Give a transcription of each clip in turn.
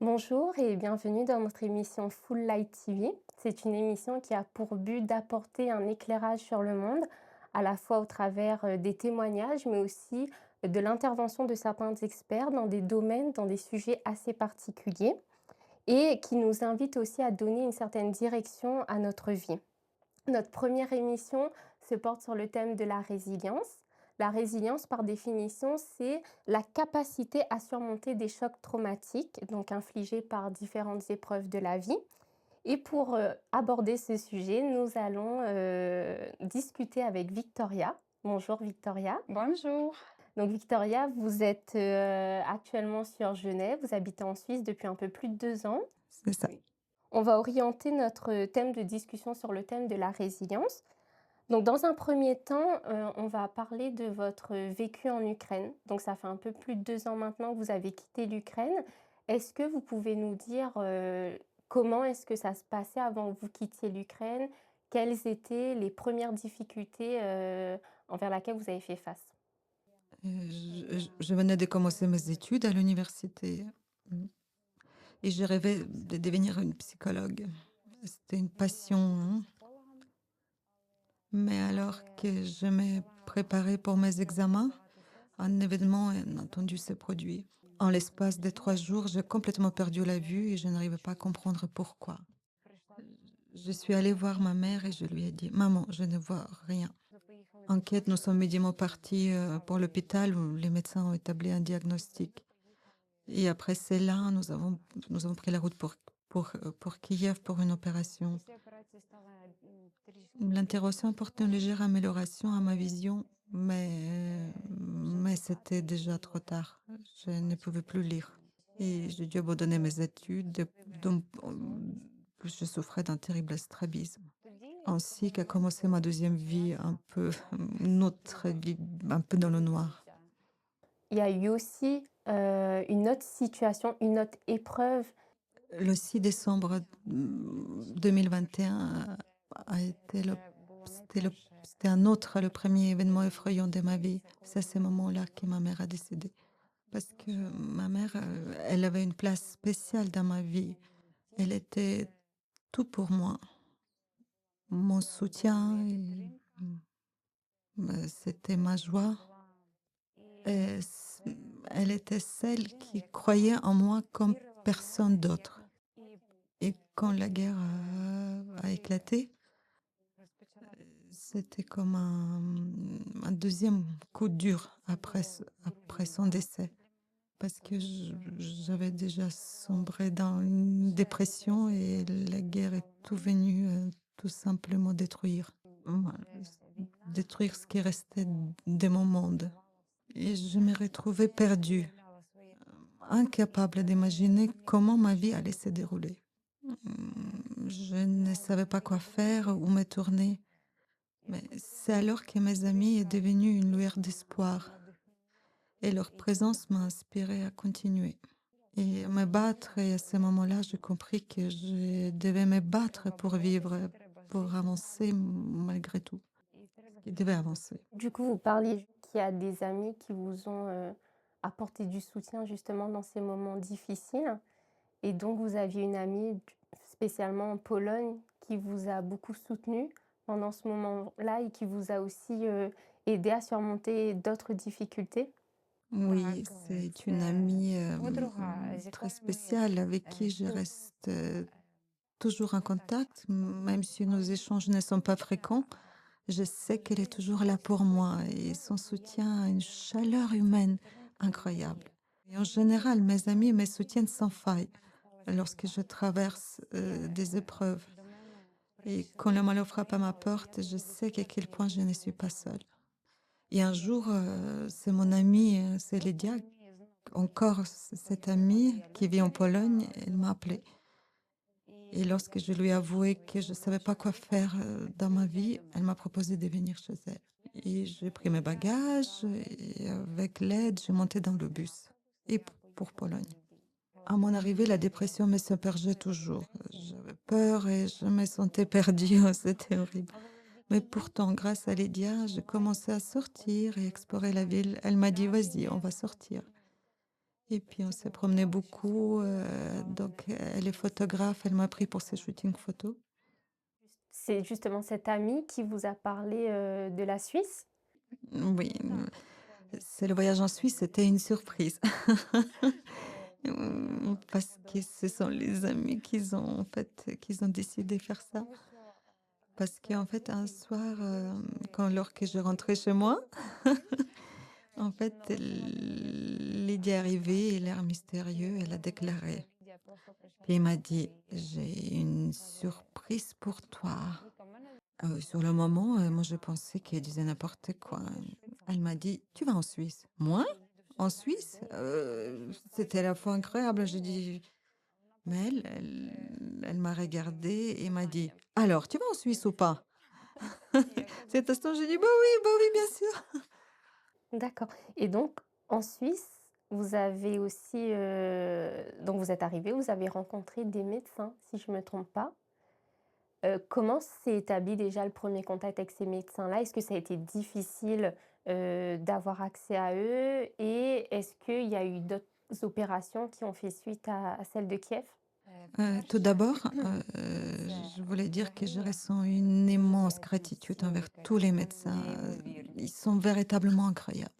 Bonjour et bienvenue dans notre émission Full Light TV. C'est une émission qui a pour but d'apporter un éclairage sur le monde, à la fois au travers des témoignages, mais aussi de l'intervention de certains experts dans des domaines, dans des sujets assez particuliers, et qui nous invite aussi à donner une certaine direction à notre vie. Notre première émission se porte sur le thème de la résilience. La résilience, par définition, c'est la capacité à surmonter des chocs traumatiques, donc infligés par différentes épreuves de la vie. Et pour aborder ce sujet, nous allons discuter avec Victoria. Bonjour Victoria. Bonjour. Donc Victoria, vous êtes actuellement sur Genève, vous habitez en Suisse depuis un peu plus de 2 ans. C'est ça. Oui. On va orienter notre thème de discussion sur le thème de la résilience. Donc dans un premier temps, on va parler de votre vécu en Ukraine. Donc ça fait un peu plus de 2 ans maintenant que vous avez quitté l'Ukraine. Est-ce que vous pouvez nous dire, comment est-ce que ça se passait avant que vous quittiez l'Ukraine? Quelles étaient les premières difficultés, envers laquelle vous avez fait face? Je venais de commencer mes études à l'université, mmh, et je rêvais de devenir une psychologue. C'était une passion, hein, mais alors que je me préparais pour mes examens, un événement inattendu s'est produit. En l'espace de 3 jours, j'ai complètement perdu la vue et je n'arrivais pas à comprendre pourquoi. Je suis allée voir ma mère et je lui ai dit: «Maman, je ne vois rien». Enquête, nous sommes immédiatement partis, pour l'hôpital où les médecins ont établi un diagnostic. Et après cela, nous avons pris la route pour Kiev pour une opération. L'intervention apportait une légère amélioration à ma vision, mais c'était déjà trop tard. Je ne pouvais plus lire et j'ai dû abandonner mes études, dont je souffrais d'un terrible strabisme. Ainsi qu'a commencé ma deuxième vie un peu, une autre vie un peu dans le noir. Il y a eu aussi, une autre situation, une autre épreuve. Le 6 décembre, 2021 a été c'était un autre, le premier événement effrayant de ma vie. C'est à ce moment-là que ma mère a décédé. Parce que ma mère, elle avait une place spéciale dans ma vie. Elle était tout pour moi. Mon soutien et c'était ma joie. Et elle était celle qui croyait en moi comme personne d'autre. Et quand la guerre a éclaté, c'était comme un deuxième coup dur après son décès. Parce que j'avais déjà sombré dans une dépression et la guerre est tout venue tout simplement voilà, détruire ce qui restait de mon monde. Et je me retrouvais perdue, incapable d'imaginer comment ma vie allait se dérouler. Je ne savais pas quoi faire, où me tourner. Mais c'est alors que mes amis est devenue une lueur d'espoir et leur présence m'a inspirée à continuer et à me battre. Et à ce moment-là, j'ai compris que je devais me battre pour vivre, pour avancer malgré tout. Je devais avancer. Du coup, vous parliez qu'il y a des amis qui vous ont, apporté du soutien justement dans ces moments difficiles et donc vous aviez une amie spécialement en Pologne qui vous a beaucoup soutenu pendant ce moment-là et qui vous a aussi, aidé à surmonter d'autres difficultés? Oui, c'est une amie très spéciale avec qui je reste toujours en contact, même si nos échanges ne sont pas fréquents. Je sais qu'elle est toujours là pour moi et son soutien a une chaleur humaine incroyable. Et en général, mes amis me soutiennent sans faille lorsque je traverse des épreuves. Et quand le malheur frappe à ma porte, je sais qu'à quel point je ne suis pas seule. Et un jour, c'est mon amie, c'est Lydia, encore cette amie qui vit en Pologne, elle m'a appelée. Et lorsque je lui ai avoué que je ne savais pas quoi faire dans ma vie, elle m'a proposé de venir chez elle. Et j'ai pris mes bagages et avec l'aide, j'ai monté dans le bus et pour Pologne. À mon arrivée, la dépression me submergeait toujours. J'avais peur et je me sentais perdue. C'était horrible. Mais pourtant, grâce à Lydia, j'ai commencé à sortir et explorer la ville. Elle m'a dit, vas-y, on va sortir. Et puis on s'est promené beaucoup. Donc elle est photographe, elle m'a pris pour ses shootings photos. C'est justement cette amie qui vous a parlé, de la Suisse? Oui, c'est le voyage en Suisse, c'était une surprise. Parce que ce sont les amis qui ont décidé de faire ça. Parce qu'en fait, un soir, lorsque je rentrais chez moi, en fait, Lydie est arrivée, l'air mystérieux, elle a déclaré. Puis il m'a dit, j'ai une surprise pour toi. Sur le moment, moi je pensais qu'elle disait n'importe quoi. Elle m'a dit, tu vas en Suisse. Moi? En Suisse? C'était la fois incroyable. J'ai dit, mais elle m'a regardée et m'a dit, alors, tu vas en Suisse ou pas? Cet instant, j'ai dit, bah oui, bien sûr. D'accord et donc en Suisse, vous avez aussi, donc vous êtes arrivé, vous avez rencontré des médecins, si je ne me trompe pas. Comment s'est établi déjà le premier contact avec ces médecins-là? Est-ce que ça a été difficile, d'avoir accès à eux? Et est-ce qu'il y a eu d'autres opérations qui ont fait suite à celle de Kiev? Tout d'abord, je voulais dire que je ressens une immense gratitude envers tous les médecins. Ils sont véritablement incroyables.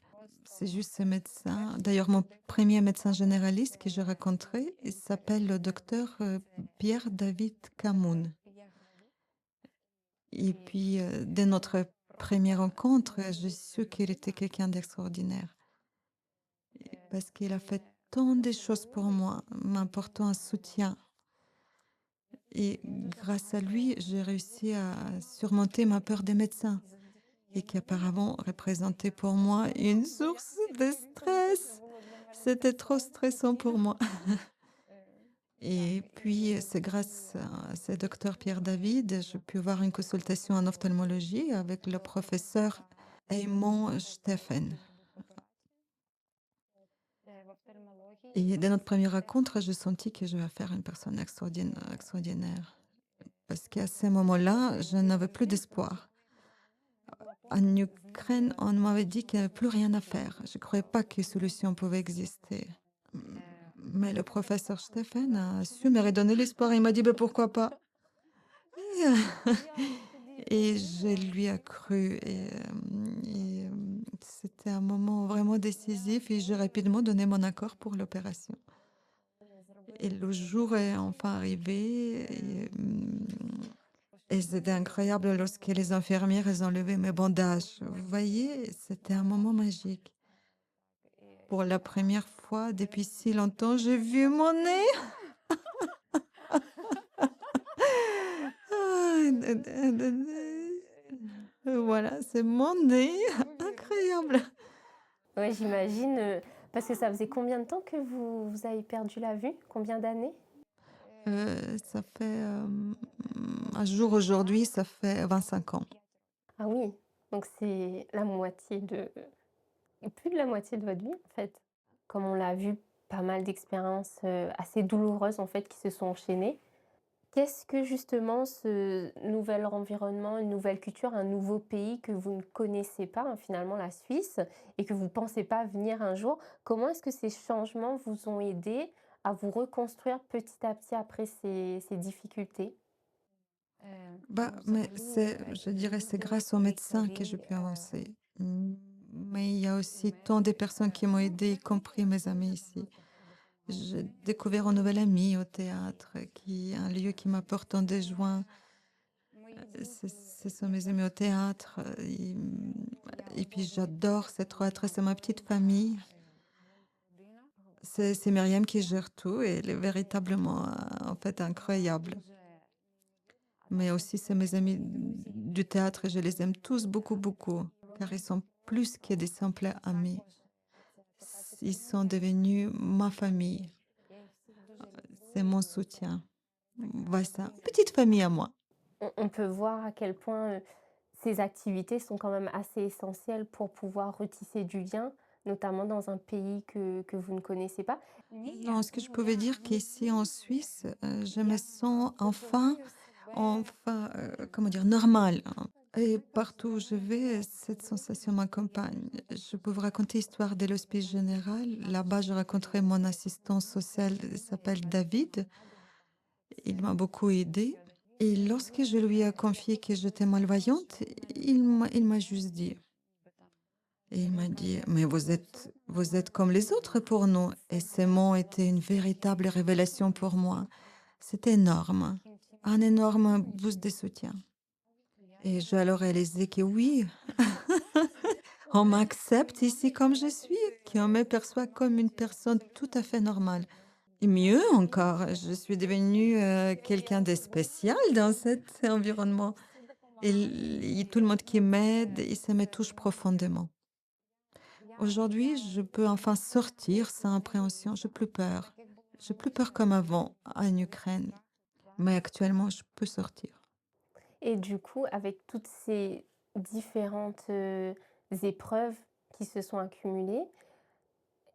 C'est juste ces médecins. D'ailleurs, mon premier médecin généraliste que j'ai rencontré, il s'appelle le docteur Pierre-David Camoun. Et puis, dès notre première rencontre, j'ai su qu'il était quelqu'un d'extraordinaire. Parce qu'il a fait tant de choses pour moi, m'apportant un soutien. Et grâce à lui, j'ai réussi à surmonter ma peur des médecins et qui apparemment représentait pour moi une source de stress. C'était trop stressant pour moi. Et puis, c'est grâce à ce docteur Pierre David, j'ai pu avoir une consultation en ophtalmologie avec le professeur Eamon Steffen. Et dès notre première rencontre, j'ai senti que je vais faire une personne extraordinaire. Parce qu'à ce moment-là, je n'avais plus d'espoir. En Ukraine, on m'avait dit qu'il n'y avait plus rien à faire. Je ne croyais pas que solution pouvait exister. Mais le professeur Stephen a su me redonner l'espoir. Il m'a dit, ben, pourquoi pas? Et je lui ai cru. C'était un moment vraiment décisif et j'ai rapidement donné mon accord pour l'opération. Et le jour est enfin arrivé. Et c'était incroyable lorsque les infirmières elles ont levé mes bandages. Vous voyez, c'était un moment magique. Pour la première fois depuis si longtemps, j'ai vu mon nez. Ah, voilà, c'est mon nez. Incroyable. Ouais, j'imagine, parce que ça faisait combien de temps que vous avez perdu la vue? Combien d'années? Ça fait un jour aujourd'hui, ça fait 25 ans. Ah oui, donc c'est la moitié de plus de la moitié de votre vie, en fait. Comme on l'a vu, pas mal d'expériences, assez douloureuses, en fait, qui se sont enchaînées. Qu'est-ce que justement ce nouvel environnement, une nouvelle culture, un nouveau pays que vous ne connaissez pas, hein, finalement la Suisse, et que vous ne pensez pas venir un jour, comment est-ce que ces changements vous ont aidé à vous reconstruire petit à petit après ces difficultés? Bah, mais je dirais, c'est grâce aux médecins que j'ai pu avancer. Mais il y a aussi tant de personnes qui m'ont aidé, y compris mes amis ici. J'ai découvert un nouvel ami au théâtre, un lieu qui m'apporte en des joints. Ce sont mes amis au théâtre. Et puis j'adore cette théâtre, c'est ma petite famille. C'est Myriam qui gère tout et elle est véritablement en fait incroyable. Mais aussi, c'est mes amis du théâtre et je les aime tous beaucoup, beaucoup, car ils sont plus que des simples amis. Ils sont devenus ma famille. C'est mon soutien. Voilà, une petite famille à moi. On peut voir à quel point, ces activités sont quand même assez essentielles pour pouvoir retisser du lien, notamment dans un pays que vous ne connaissez pas. Non, ce que je pouvais dire qu'ici en Suisse, je me sens enfin, comment dire, normale, hein. Et partout où je vais, cette sensation m'accompagne. Je peux vous raconter l'histoire de l'Hospice général. Là-bas, je rencontrais mon assistant social, il s'appelle David. Il m'a beaucoup aidé. Et lorsque je lui ai confié que j'étais malvoyante, il m'a juste dit, et il m'a dit, mais vous êtes comme les autres pour nous. Et ces mots étaient une véritable révélation pour moi. C'était énorme, un énorme boost de soutien. Et j'ai alors réalisé que oui, on m'accepte ici comme je suis, qu'on me perçoit comme une personne tout à fait normale. Et mieux encore, je suis devenue quelqu'un de spécial dans cet environnement. Et tout le monde qui m'aide, et ça me touche profondément. Aujourd'hui, je peux enfin sortir sans appréhension. J'ai plus peur. J'ai plus peur comme avant en Ukraine. Mais actuellement, je peux sortir. Et du coup, avec toutes ces différentes, épreuves qui se sont accumulées,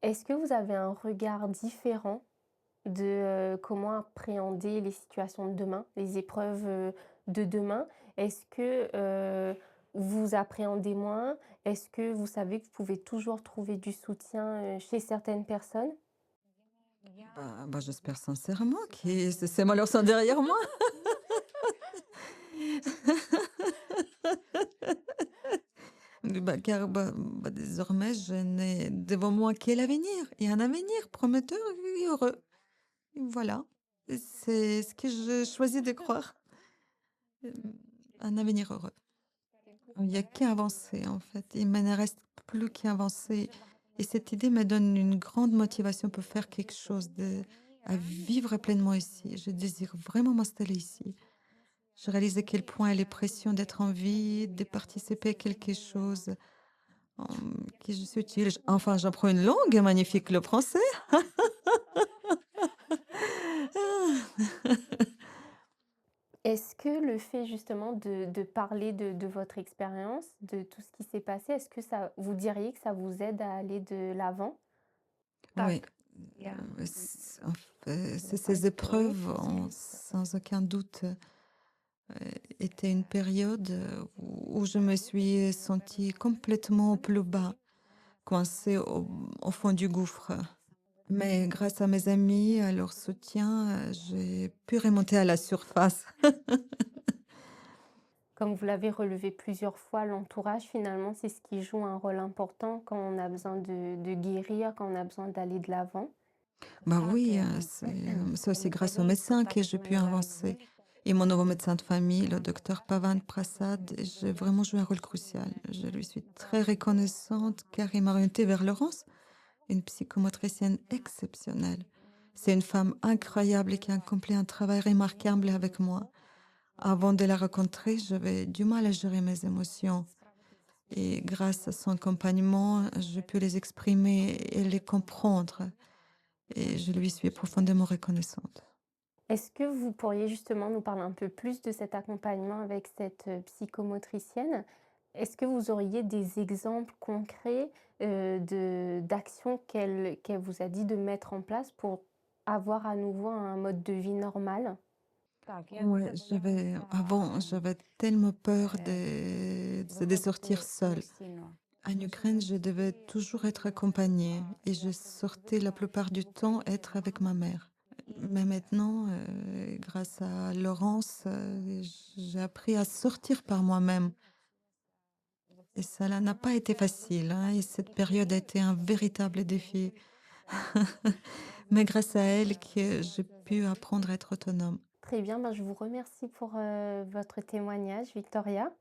est-ce que vous avez un regard différent de, comment appréhender les situations de demain, les épreuves, de demain? Est-ce que, vous appréhendez moins? Est-ce que vous savez que vous pouvez toujours trouver du soutien, chez certaines personnes? J'espère sincèrement que ces malheurs sont derrière moi. Désormais, je n'ai devant moi que l'avenir, et un avenir prometteur et heureux. Et voilà, c'est ce que je choisis de croire. Euh, Un avenir heureux. Il n'y a qu'à avancer, en fait. Il me ne reste plus qu'à avancer. Et cette idée me donne une grande motivation pour faire quelque chose, à vivre pleinement ici. Je désire vraiment m'installer ici. Je réalise à quel point il est précieux d'être en vie, de participer à quelque chose en qui je suis utile. Enfin, j'apprends une langue magnifique, le français. Est-ce que le fait justement de parler de votre expérience, de tout ce qui s'est passé, est-ce que ça vous diriez que ça vous aide à aller de l'avant? Oui, en fait, ces épreuves ont sans aucun doute été une période où je me suis sentie complètement au plus bas, coincée au fond du gouffre. Mais grâce à mes amis, à leur soutien, j'ai pu remonter à la surface. Comme vous l'avez relevé plusieurs fois, l'entourage finalement, c'est ce qui joue un rôle important quand on a besoin de guérir, quand on a besoin d'aller de l'avant. Bah oui, c'est aussi grâce au médecin que j'ai pu avancer. Et mon nouveau médecin de famille, le docteur Pavan Prasad, j'ai vraiment joué un rôle crucial. Je lui suis très reconnaissante car il m'a orientée vers Laurence, une psychomotricienne exceptionnelle. C'est une femme incroyable et qui a accompli un travail remarquable avec moi. Avant de la rencontrer, j'avais du mal à gérer mes émotions. Et grâce à son accompagnement, j'ai pu les exprimer et les comprendre. Et je lui suis profondément reconnaissante. Est-ce que vous pourriez justement nous parler un peu plus de cet accompagnement avec cette psychomotricienne? Est-ce que vous auriez des exemples concrets d'actions qu'elle vous a dit de mettre en place pour avoir à nouveau un mode de vie normal? Ouais, avant, j'avais tellement peur de sortir seule. En Ukraine, je devais toujours être accompagnée et je sortais la plupart du temps être avec ma mère. Mais maintenant, grâce à Laurence, j'ai appris à sortir par moi-même. Et cela n'a pas été facile, hein, et cette période a été un véritable défi. Mais grâce à elle, que j'ai pu apprendre à être autonome. Très bien, ben, je vous remercie pour votre témoignage, Victoria,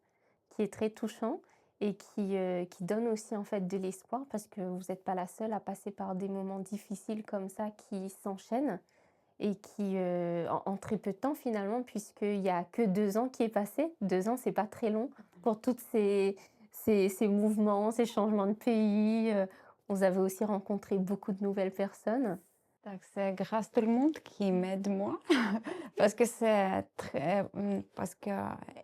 qui est très touchant et qui donne aussi en fait de l'espoir parce que vous n'êtes pas la seule à passer par des moments difficiles comme ça qui s'enchaînent et qui, en très peu de temps finalement, puisqu'il y a que 2 ans qui est passé. 2 ans, c'est pas très long pour toutes ces mouvements, ces changements de pays. Vous avez aussi rencontré beaucoup de nouvelles personnes. Donc c'est grâce tout le monde qui m'aide moi parce que c'est très parce que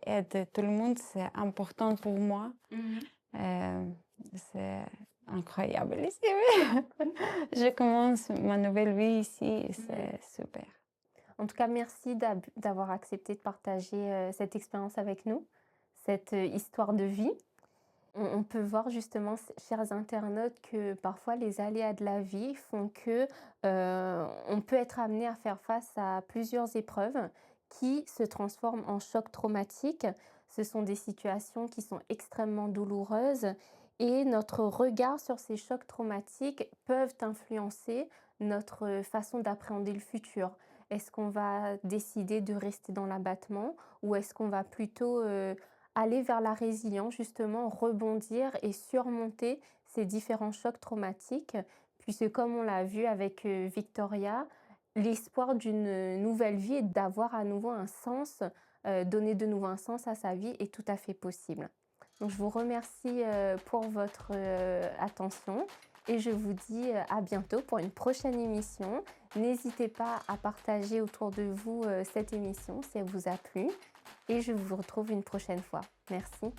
aider tout le monde, c'est important pour moi. Heu, c'est incroyable ici, oui. Je commence ma nouvelle vie ici et c'est super. En tout cas, merci d'avoir accepté de partager, cette expérience avec nous. cette histoire de vie. On peut voir justement, chers internautes, que parfois les aléas de la vie font que on peut être amené à faire face à plusieurs épreuves qui se transforment en chocs traumatiques. Ce sont des situations qui sont extrêmement douloureuses et notre regard sur ces chocs traumatiques peuvent influencer notre façon d'appréhender le futur. Est-ce qu'on va décider de rester dans l'abattement ou est-ce qu'on va plutôt aller vers la résilience, justement, rebondir et surmonter ces différents chocs traumatiques, puisque comme on l'a vu avec Victoria, l'espoir d'une nouvelle vie et d'avoir à nouveau un sens, donner de nouveau un sens à sa vie est tout à fait possible. Donc je vous remercie pour votre attention et je vous dis à bientôt pour une prochaine émission. N'hésitez pas à partager autour de vous cette émission si elle vous a plu et je vous retrouve une prochaine fois. Merci.